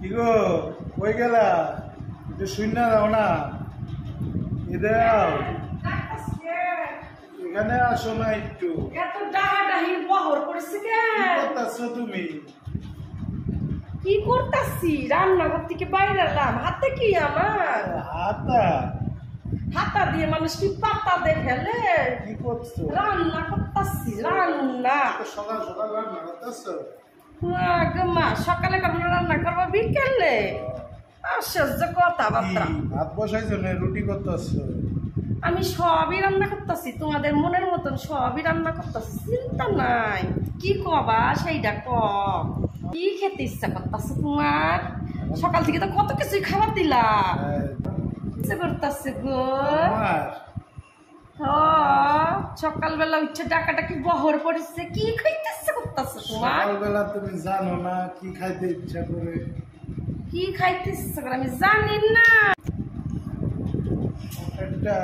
কি গো কই গেলা একটু শুননা দাও না এখানে আসো না একটু তুমি কি করতেছি? রান্নাঘর থেকে বাইরে এলাম। হাতে কি আমার হাতা দিয়ে মানুষ কি পাতা দিয়ে ফেলে? কি করছো? রান্না করতেছি। রান্না সকাল সকাল রান্না করতেছো? মা সকালে করবো রান্না করবো বিকেলে? আশ্চর্য কথাবার্তা। ভাত বসাইছো না রুটি করতেছো? আমি সবই রান্না করতেছি, তোমাদের মনের মতন সবই রান্না করতেছি, চিন্তা নাই। কি কবা সেইটা ক। কি খেতে ইচ্ছা করতেছে তোমার? সকাল থেকে তো কত কিছুই খাবার দিলা। ইচ্ছা করতেছে গো। সকালবেলা উঠছে ডাকাটা কি বহর পড়েছে, কি খাইতে ইচ্ছা করতেছে তোমার? সকালবেলা তুমি জানো না কি খাইতে ইচ্ছা করে? কি খাইতে ইচ্ছা করে আমি জানি না। এটা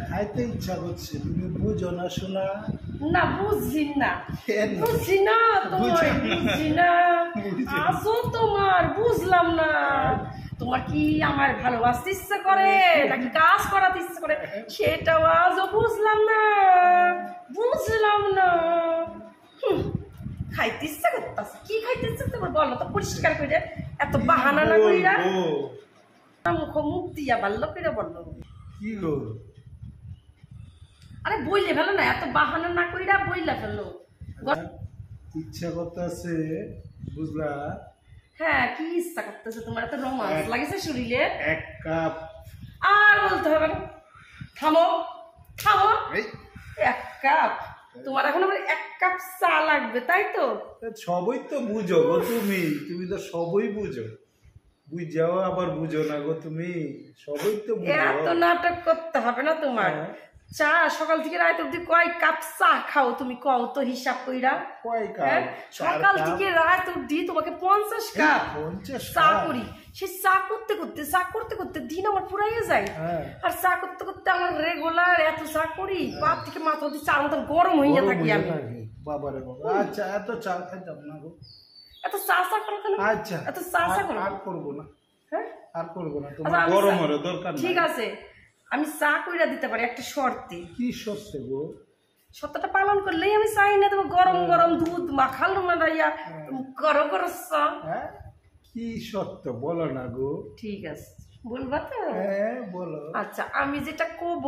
খাইতে ইচ্ছা করছে, তুমি বুঝো না শোনা? না বুঝি না, বুঝি না তোমার, বুঝি না। আসো তোমার বুঝলাম না। তোমার কি আমার ভালোবাসতে ইচ্ছা করে নাকি কাজ করাতে ইচ্ছা করে সেটাও আজও বুঝলাম না, বুঝলাম না। খাইতে ইচ্ছা করতেছে, কি খাইতে ইচ্ছা তোমার বলো তো পরিষ্কার করে। এত বাহানা না কইরা মুখ দিয়া বাল্য করে বললো। কি গো? আরে বইলে ফেলো না, এত বাহানা না কইরা বইলা ফেলো। ইচ্ছা করতেছে বুঝলা? হ্যাঁ কি ইচ্ছা করতেছে তোমার? এত রোমান্স লাগেছে শরীরে। এক কাপ। আর বলতে হবে না, থামো থামো। এক কাপ? তোমার এখন আবার এক কাপ চা লাগবে তাই তো? সবই তো বুঝো গো তুমি, তুমি তো সবই বুঝো। বুঝাও আবার বুঝো না গো তুমি, সবই তো বুঝো। এত নাটক করতে হবে না তোমার। চা সকাল থেকে রাত অব্দি কয় কাপ চা খাও তুমি কও তো হিসাব কইরা? কয় কাপ? সকাল থেকে রাত অব্দি তোমাকে 50 কাপ চা করি। সেই চা করতে করতে চা করতে করতে দিন আমার পুরাইয়ে যায়। আর চা করতে করতে আমার রেগুলার এত চা করি বাপ থেকে মাথা অব্দি চার মতন গরম হইয়া থাকি আমি। বাবারে বাবা। আচ্ছা এত চা খাইতাম না গো। এত চা চা করো কেন? আচ্ছা এত চা চা করো? আর করবো না। হ্যাঁ আর করবো না, তোমার গরম হলো দরকার নাই। ঠিক আছে আমি চা কইরা দিতে পারি একটা শর্তে। কি শর্তে গো? শর্তটা পালন করলেই আমি চাই না তোমার গরম গরম দুধ মাখাল মারাইয়া করো করো চা। কি শর্ত বলো না গো? ঠিক আছে বলবা তো? হ্যাঁ বলো। আচ্ছা আমি যেটা কব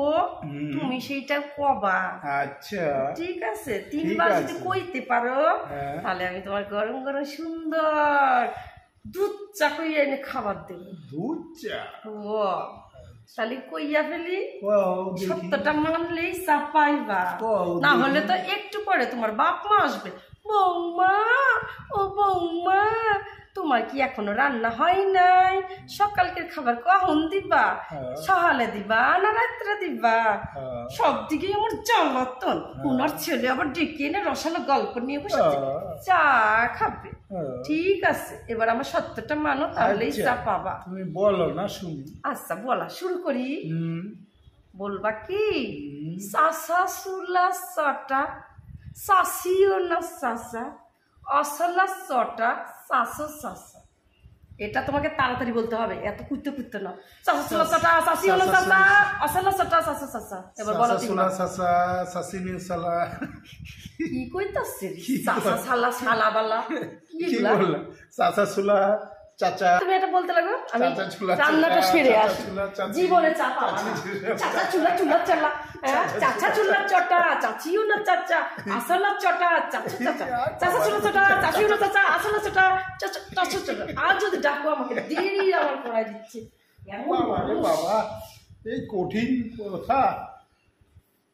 তুমি সেইটা কবা। আচ্ছা ঠিক আছে, 3 বার যদি কইতে পারো তাহলে আমি তোমার গরম গরম সুন্দর দুধ চা কইয়া এনে খাবার দেব। দুধ চা? ও তাহলে কইয়া ফেলি, সত্যটা মানলেই চা পাইবা। না হলে তো একটু পরে তোমার বাপ মা আসবে। বৌমা ও বৌমা তোমার কি এখনো রান্না হয় নাই? সকালকের খাবার কখন দিবা? সকালে দিবা না রাত্রে দিবা? সব দিকে আমার জ্বালাতন। ওনার ছেলে আবার ডেকে এনে রসালো গল্প নিয়ে বসেছে, চা খাবে। ঠিক আছে এবার আমার সত্যটা মানো তাহলেই চা পাবা। তুমি বলো না শুনি। আচ্ছা বলা শুরু করি। বলবা কি? চাষা সুলা চটা চাষিও না চাষা অসলা চটা চাষো চাষা। এটা তোমাকে তাড়াতাড়ি বলতে হবে, এত কুইতে কুইতে না। চাষা সুলা চটা চাষিও না চাষা অসলা চটা চাষো চাষা। এবার বলো সুলা চাষা চাষিনি সালা। কি কইতাছে? চাষা সালা সালা বালা কি বললা? চাষা সুলা চাচা। তুমি এটা বলতে লাগো, আমি রান্নাটা সেরে আসি। জীবনে চা পাবা না। চাচা চুলা চুলা চালা, চাচা চুলার চটা চাচিও না চাচা আসলা চটা চাচা চাচা, চাচা চুলা চটা চাচিও না চাচা আসলা চটা চাচা চাচা চটা। আর যদি ডাকো আমাকে দেরি আমার পড়াই দিচ্ছে। বাবা এই কঠিন কথা।